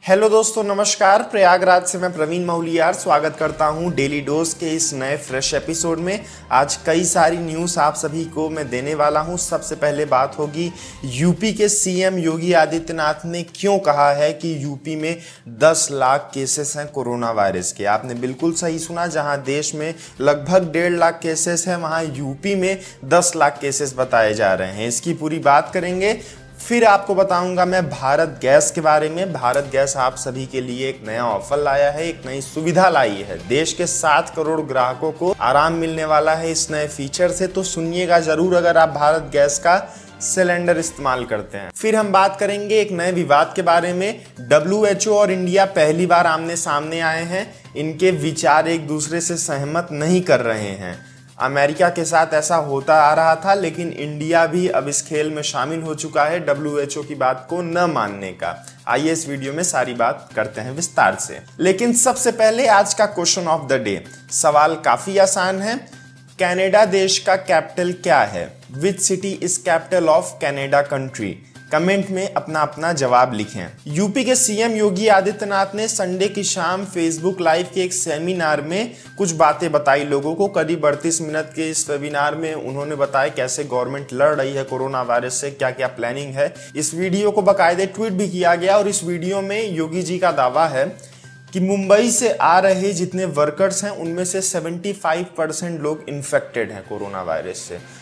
Hello दोस्तों, नमस्कार। प्रयागराज से मैं प्रवीण मौलियार स्वागत करता हूं डेली डोज के इस नए फ्रेश एपिसोड में। आज कई सारी न्यूज़ आप सभी को मैं देने वाला हूं। सबसे पहले बात होगी यूपी के सीएम योगी आदित्यनाथ ने क्यों कहा है कि यूपी में 10 लाख केसेस हैं कोरोना वायरस के। आपने बिल्कुल सही सुना, जहां देश में लगभग 1.5 लाख केसेस हैं, वहां यूपी में 10 लाख केसेस बताए जा रहे हैं। इसकी पूरी बात करेंगे। फिर आपको बताऊंगा मैं भारत गैस के बारे में। भारत गैस आप सभी के लिए एक नया ऑफर लाया है, एक नई सुविधा लाई है। देश के 7 करोड़ ग्राहकों को आराम मिलने वाला है इस नए फीचर से, तो सुनिएगा जरूर अगर आप भारत गैस का सिलेंडर इस्तेमाल करते हैं। फिर हम बात करेंगे एक नए विवाद के बारे में। WHO और इंडिया पहली बार आमने सामने आए हैं। इनके विचार एक दूसरे से सहमत नहीं कर रहे हैं। अमेरिका के साथ ऐसा होता आ रहा था, लेकिन इंडिया भी अब इस खेल में शामिल हो चुका है WHO की बात को न मानने का। आइए इस वीडियो में सारी बात करते हैं विस्तार से। लेकिन सबसे पहले आज का क्वेश्चन ऑफ द डे। सवाल काफी आसान है। कनाडा देश का कैपिटल क्या है? Which city is capital of Canada country? Comment में अपना अपना जवाब लिखें। यूपी के सीएम योगी आदित्यनाथ ने संडे की शाम फेसबुक लाइव के एक सेमिनार में कुछ बातें बताई लोगों को। करीब 38 मिनट के इस वेबिनार में उन्होंने बताया कैसे गवर्नमेंट लड़ रही है कोरोना वायरस से, क्या क्या प्लानिंग है। इस वीडियो को बाकायदे ट्वीट भी किया गया और इस वीडियो में योगी जी का दावा है कि मुंबई से आ रहे जितने वर्कर्स हैं उनमें से 75% लोग इन्फेक्टेड हैं कोरोना वायरस से।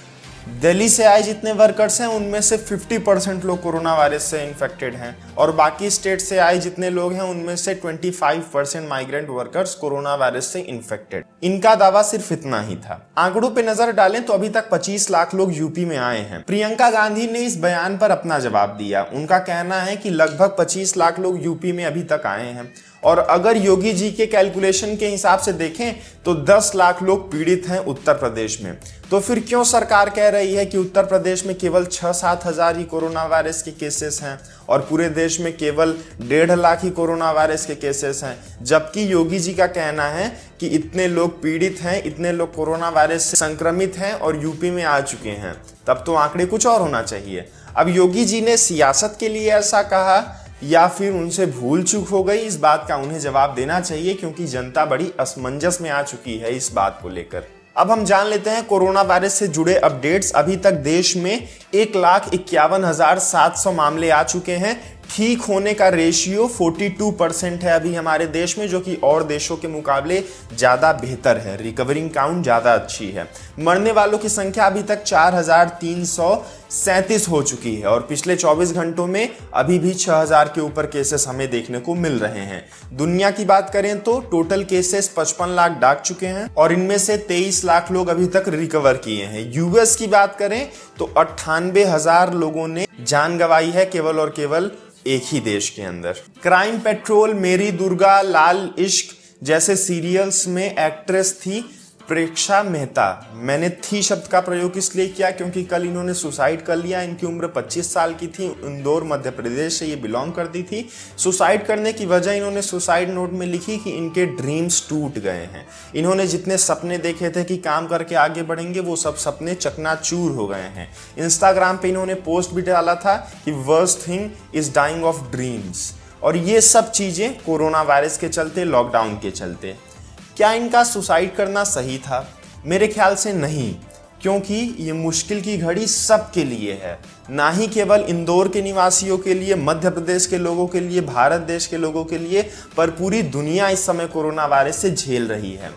दिल्ली से आए जितने वर्कर्स हैं उनमें से 50% लोग कोरोना वायरस से इन्फेक्टेड हैं और बाकी स्टेट से आए जितने लोग हैं उनमें से 25% माइग्रेंट वर्कर्स कोरोना वायरस से इन्फेक्टेड। इनका दावा सिर्फ इतना ही था। आंकड़ों पे नजर डालें तो अभी तक 25 लाख लोग यूपी में आए हैं। प्रियंका गांधी ने इस बयान पर अपना जवाब दिया। उनका कहना है कि लगभग 25 लाख लोग यूपी में अभी तक आए हैं और अगर योगी जी के कैलकुलेशन के हिसाब से देखें तो 10 लाख लोग पीड़ित हैं उत्तर प्रदेश में। तो फिर क्यों सरकार कह रही है कि उत्तर प्रदेश में केवल 6-7 हजार ही कोरोना वायरस के केसेस हैं और पूरे देश में केवल 1.5 लाख ही कोरोना वायरस के केसेस हैं, जबकि योगी जी का कहना है कि इतने लोग पीड़ित हैं, इतने लोग कोरोना वायरस से संक्रमित हैं और यूपी में आ चुके हैं। तब तो आंकड़े कुछ और होना चाहिए। अब योगी जी ने सियासत के लिए ऐसा कहा या फिर उनसे भूल चूक हो गई, इस बात का उन्हें जवाब देना चाहिए, क्योंकि जनता बड़ी असमंजस में आ चुकी है इस बात को लेकर। अब हम जान लेते हैं कोरोना वायरस से जुड़े अपडेट्स। अभी तक देश में 1,51,700 मामले आ चुके हैं। ठीक होने का रेशियो 42% है अभी हमारे देश में, जो कि और देशों के मुकाबले ज्यादा बेहतर है। रिकवरिंग काउंट ज्यादा अच्छी है। मरने वालों की संख्या अभी तक 4,337 हो चुकी है और पिछले 24 घंटों में अभी भी 6,000 के ऊपर केसेस हमें देखने को मिल रहे हैं। दुनिया की बात करें तो टोटल केसेस 55 लाख दाग चुके हैं और इनमें से 23 लाख लोग अभी तक रिकवर किए हैं। यूएस की बात करें तो 98,000 लोगों ने जान गंवाई है केवल और केवल एक ही देश के अंदर। क्राइम पेट्रोल, मेरी दुर्गा, लाल इश्क जैसे सीरियल्स में एक्ट्रेस थी प्रेक्षा मेहता। मैंने थी शब्द का प्रयोग इसलिए किया क्योंकि कल इन्होंने सुसाइड कर लिया। इनकी उम्र 25 साल की थी। इंदौर मध्य प्रदेश से ये बिलोंग करती थी। सुसाइड करने की वजह इन्होंने सुसाइड नोट में लिखी कि इनके ड्रीम्स टूट गए हैं। इन्होंने जितने सपने देखे थे कि काम करके आगे बढ़ेंगे, वो सब सपने चकनाचूर हो गए हैं। इंस्टाग्राम पे इन्होंने पोस्ट भी डाला था कि worst thing is dying of dreams, और ये सब चीजें कोरोना वायरस के चलते, लॉकडाउन के चलते। क्या इनका सुसाइड करना सही था? मेरे ख्याल से नहीं, क्योंकि ये मुश्किल की घड़ी सबके लिए है, ना ही केवल इंदौर के निवासियों के लिए, मध्य प्रदेश के लोगों के लिए, भारत देश के लोगों के लिए, पर पूरी दुनिया इस समय कोरोना वायरस से झेल रही है।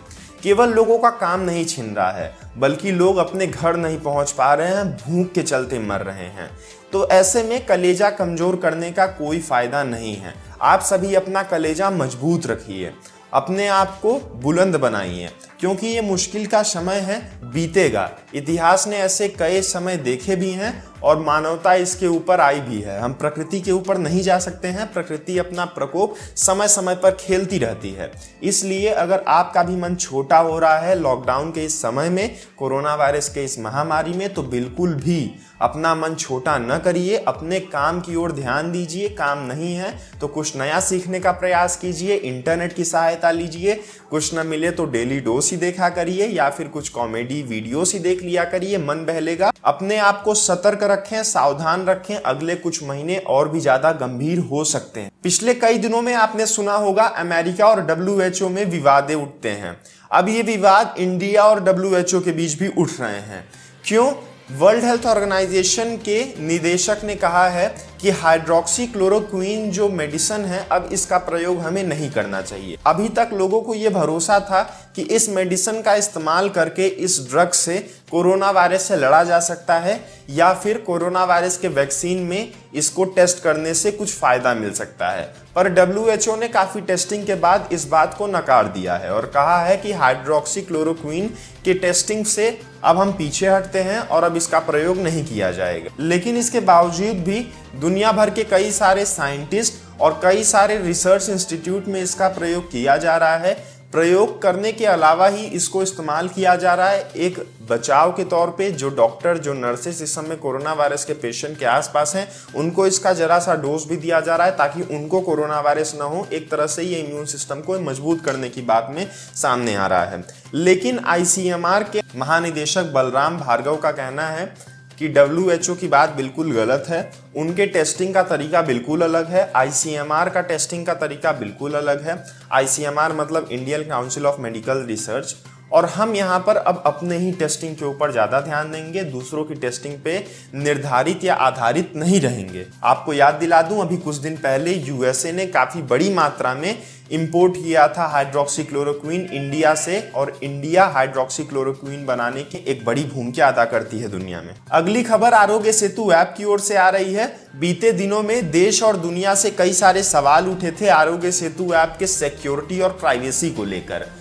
केवल लोगों का काम नहीं छिन रहा है, बल्कि लोग अपने घर नहीं पहुंच पा रहे हैं, भूख के चलते मर रहे हैं। तो ऐसे में कलेजा कमजोर करने का कोई फायदा नहीं है। आप सभी अपना कलेजा मजबूत रखिए, अपने आप को बुलंद बनाइए, क्योंकि ये मुश्किल का समय है, बीतेगा। इतिहास ने ऐसे कई समय देखे भी हैं और मानवता इसके ऊपर आई भी है। हम प्रकृति के ऊपर नहीं जा सकते हैं। प्रकृति अपना प्रकोप समय समय पर खेलती रहती है। इसलिए अगर आपका भी मन छोटा हो रहा है लॉकडाउन के इस समय में, कोरोना वायरस के इस महामारी में, तो बिल्कुल भी अपना मन छोटा न करिए। अपने काम की ओर ध्यान दीजिए। काम नहीं है तो कुछ नया सीखने का प्रयास कीजिए। इंटरनेट की सहायता लीजिए। कुछ न मिले तो डेली डोज ही देखा करिए या फिर कुछ कॉमेडी वीडियोस ही देख लिया करिए, मन बहलेगा। अपने आप को सतर्क रखें, सावधान रखें, अगले कुछ महीने और भी ज्यादा गंभीर हो सकते हैं। पिछले कई दिनों में आपने सुना होगा अमेरिका और WHO में विवादें उठते हैं। अब ये विवाद इंडिया और WHO के बीच भी उठ रहे हैं। क्यों? वर्ल्ड हेल्थ ऑर्गेनाइजेशन के निदेशक ने कहा है कि हाइड्रोक्सीक्लोरोक्वीन जो मेडिसिन है, अब इसका प्रयोग हमें नहीं करना चाहिए। अभी तक लोगों को यह भरोसा था कि इस मेडिसिन का इस्तेमाल करके इस ड्रग से कोरोना वायरस से लड़ा जा सकता है या फिर कोरोना वायरस के वैक्सीन में इसको टेस्ट करने से कुछ फायदा मिल सकता है। पर WHO ने काफी टेस्टिंग के बाद इस बात को नकार दिया है और कहा है कि हाइड्रोक्सीक्लोरोक्वीन की टेस्टिंग से अब हम पीछे हटते हैं और अब इसका प्रयोग नहीं किया जाएगा। लेकिन इसके बावजूद भी दुनिया भर के कई सारे साइंटिस्ट और कई सारे रिसर्च इंस्टीट्यूट में इसका प्रयोग किया जा रहा है। प्रयोग करने के अलावा ही इसको इस्तेमाल किया जा रहा है एक बचाव के तौर पे। जो डॉक्टर, जो नर्सेस इस समय कोरोना वायरस के पेशेंट के आसपास हैं, उनको इसका जरा सा डोज भी दिया जा रहा है ताकि उनको कोरोना वायरस ना हो। एक तरह से ये इम्यून सिस्टम को मजबूत करने की बात में सामने आ रहा है। लेकिन ICMR के महानिदेशक बलराम भार्गव का कहना है कि WHO की बात बिल्कुल गलत है। उनके टेस्टिंग का तरीका बिल्कुल अलग है, ICMR का टेस्टिंग का तरीका बिल्कुल अलग है। ICMR मतलब Indian council of medical research. और हम यहाँ पर अब अपने ही टेस्टिंग के ऊपर ज़्यादा ध्यान देंगे, दूसरों की टेस्टिंग पे निर्धारित या आधारित नहीं रहेंगे। आपको याद दिला दूं, अभी कुछ दिन पहले USA ने काफ़ी बड़ी मात्रा में इंपोर्ट किया था हाइड्रोक्सीक्लोरोक्वीन इंडिया से, और इंडिया हाइड्रोक्सीक्लोरोक्वीन बनाने की एक बड़ी भूमिका अदा करती है दुनिया में। अगली खबर आरोग्य सेतु ऐप की ओर से आ रही है। बीते दिनों में देश और दुनिया से कई सारे सवाल उठे थे आरोग्य सेतु ऐप के सिक्योरिटी और प्राइवेसी को लेकर।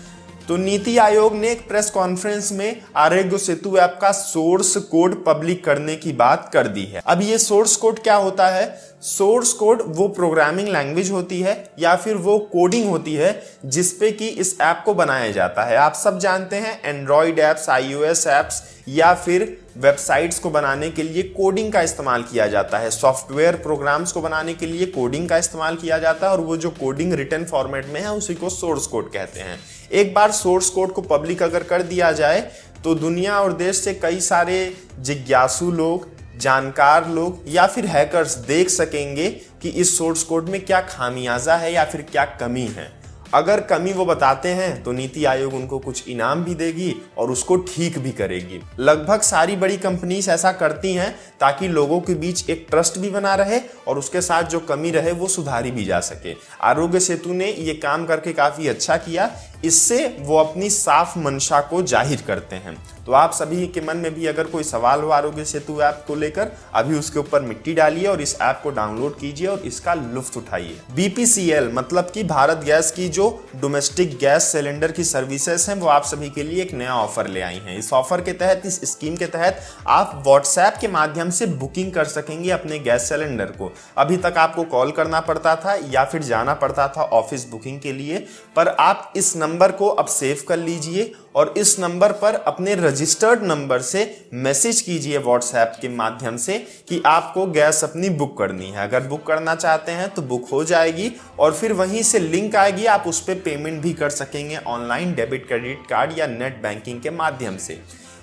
तो नीति आयोग ने एक प्रेस कॉन्फ्रेंस में आरोग्य सेतु ऐप का सोर्स कोड पब्लिक करने की बात कर दी है। अब ये सोर्स कोड क्या होता है? सोर्स कोड वो प्रोग्रामिंग लैंग्वेज होती है या फिर वो कोडिंग होती है जिसपे कि इस ऐप को बनाया जाता है। आप सब जानते हैं एंड्रॉइड ऐप्स, iOS ऐप्स या फिर वेबसाइट्स को बनाने के लिए कोडिंग का इस्तेमाल किया जाता है। सॉफ्टवेयर प्रोग्राम्स को बनाने के लिए कोडिंग का इस्तेमाल किया जाता है और वो जो कोडिंग रिटन फॉर्मेट में है उसी को सोर्स कोड कहते हैं। एक बार सोर्स कोड को पब्लिक अगर कर दिया जाए तो दुनिया और देश से कई सारे जिज्ञासु लोग, जानकार लोग या फिर हैकर्स देख सकेंगे कि इस सोर्स कोड में क्या खामियाजा है या फिर क्या कमी है। अगर कमी वो बताते हैं तो नीति आयोग उनको कुछ इनाम भी देगी और उसको ठीक भी करेगी। लगभग सारी बड़ी कंपनीज ऐसा करती हैं ताकि लोगों के बीच एक ट्रस्ट भी बना रहे और उसके साथ जो कमी रहे वो सुधारी भी जा सके। आरोग्य सेतु ने ये काम करके काफी अच्छा किया। इससे वो अपनी साफ मंशा को जाहिर करते हैं। तो आप सभी के मन में भी अगर कोई सवाल हो आरोग्य सेतु ऐप को लेकर, अभी उसके ऊपर मिट्टी डालिए और इस ऐप को डाउनलोड कीजिए और इसका लुत्फ उठाइए। BPCL मतलब कि भारत गैस की जो डोमेस्टिक गैस सिलेंडर की सर्विसेज हैं, वो आप सभी के लिए एक नया ऑफर ले आई हैं। इस ऑफर के तहत, इस स्कीम के तहत आप व्हाट्सएप के माध्यम से बुकिंग कर सकेंगे अपने गैस सिलेंडर को। अभी तक आपको कॉल करना पड़ता था या फिर जाना पड़ता था ऑफिस बुकिंग के लिए, पर आप इस नंबर को अब सेव कर लीजिए और इस नंबर पर अपने रजिस्टर्ड नंबर से मैसेज कीजिए व्हाट्सएप के माध्यम से कि आपको गैस अपनी बुक करनी है। अगर बुक करना चाहते हैं तो बुक हो जाएगी और फिर वहीं से लिंक आएगी, आप उस पर पेमेंट भी कर सकेंगे ऑनलाइन, डेबिट, क्रेडिट कार्ड या नेट बैंकिंग के माध्यम से।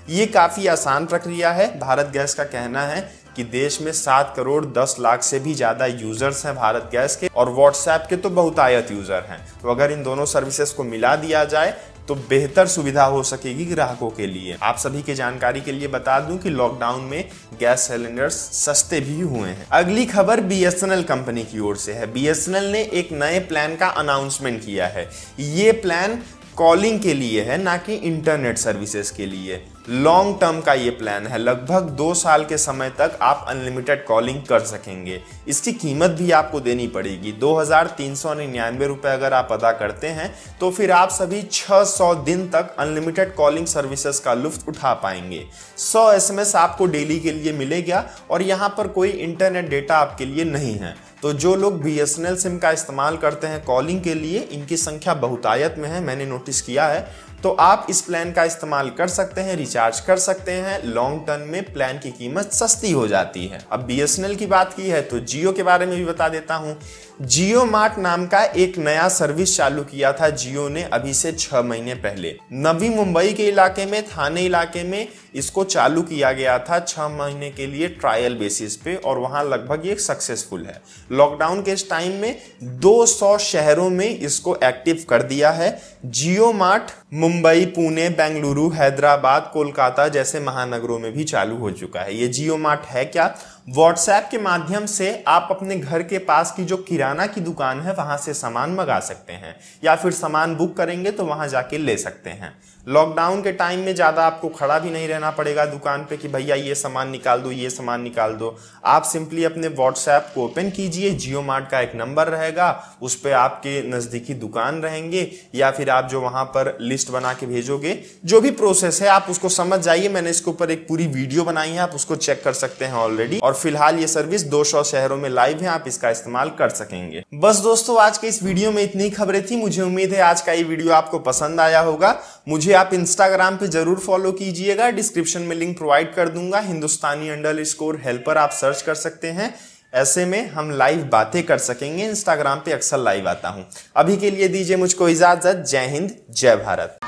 ये काफ़ी आसान प्रक्रिया है। भारत गैस का कहना है कि देश में 7 करोड़ 10 लाख से भी ज़्यादा यूजर्स हैं भारत गैस के, और व्हाट्सएप के तो बहुतायत यूजर हैं। तो अगर इन दोनों सर्विसेज को मिला दिया जाए तो बेहतर सुविधा हो सकेगी ग्राहकों के लिए। आप सभी की जानकारी के लिए बता दूं कि लॉकडाउन में गैस सिलेंडर्स सस्ते भी हुए हैं। अगली खबर BSNL कंपनी की ओर से है। BSNL ने एक नए प्लान का अनाउंसमेंट किया है। ये प्लान कॉलिंग के लिए है, ना कि इंटरनेट सर्विसेज के लिए। लॉन्ग टर्म का ये प्लान है। लगभग 2 साल के समय तक आप अनलिमिटेड कॉलिंग कर सकेंगे। इसकी कीमत भी आपको देनी पड़ेगी। 2399 रुपये अगर आप अदा करते हैं तो फिर आप सभी 600 दिन तक अनलिमिटेड कॉलिंग सर्विसेज का लुत्फ उठा पाएंगे। 100 SMS आपको डेली के लिए मिलेगा और यहाँ पर कोई इंटरनेट डेटा आपके लिए नहीं है। तो जो लोग BSNL सिम का इस्तेमाल करते हैं कॉलिंग के लिए, इनकी संख्या बहुतायत में है, मैंने नोटिस किया है। तो आप इस प्लान का इस्तेमाल कर सकते हैं, रिचार्ज कर सकते हैं। लॉन्ग टर्म में प्लान की कीमत सस्ती हो जाती है। अब बीएसएनएल की बात की है तो जियो के बारे में भी बता देता हूं। जियो मार्ट नाम का एक नया सर्विस चालू किया था जियो ने अभी से 6 महीने पहले। नवी मुंबई के इलाके में, थाने इलाके में इसको चालू किया गया था 6 महीने के लिए ट्रायल बेसिस पे, और वहां लगभग ये सक्सेसफुल है। लॉकडाउन के इस टाइम में 200 शहरों में इसको एक्टिव कर दिया है। जियो मार्ट मुंबई, पुणे, बेंगलुरु, हैदराबाद, कोलकाता जैसे महानगरों में भी चालू हो चुका है। ये जियो मार्ट है क्या? व्हाट्सएप के माध्यम से आप अपने घर के पास की जो किराना की दुकान है वहां से सामान मंगा सकते हैं, या फिर सामान बुक करेंगे तो वहां जाके ले सकते हैं। लॉकडाउन के टाइम में ज्यादा आपको खड़ा भी नहीं रहना पड़ेगा दुकान पे कि भैया ये सामान निकाल दो, ये सामान निकाल दो। आप सिंपली अपने व्हाट्सएप को ओपन कीजिए, जियो मार्ट का एक नंबर रहेगा, उस पर आपके नजदीकी दुकान रहेंगे, या फिर आप जो वहां पर लिस्ट बना के भेजोगे, जो भी प्रोसेस है आप उसको समझ जाइए। मैंने इसके ऊपर एक पूरी वीडियो बनाई है, आप उसको चेक कर सकते हैं ऑलरेडी। और फिलहाल ये सर्विस 200 शहरों में लाइव है, आप इसका इस्तेमाल कर सकेंगे। बस दोस्तों, आज के इस वीडियो में इतनी खबरें थी। मुझे उम्मीद है आज का ये वीडियो आपको पसंद आया होगा। मुझे आप इंस्टाग्राम पे जरूर फॉलो कीजिएगा, डिस्क्रिप्शन में लिंक प्रोवाइड कर दूंगा। हिंदुस्तानी_हेल्पर आप सर्च कर सकते हैं। ऐसे में हम लाइव बातें कर सकेंगे। इंस्टाग्राम पे अक्सर लाइव आता हूं। अभी के लिए दीजिए मुझको इजाजत। जय हिंद, जय भारत।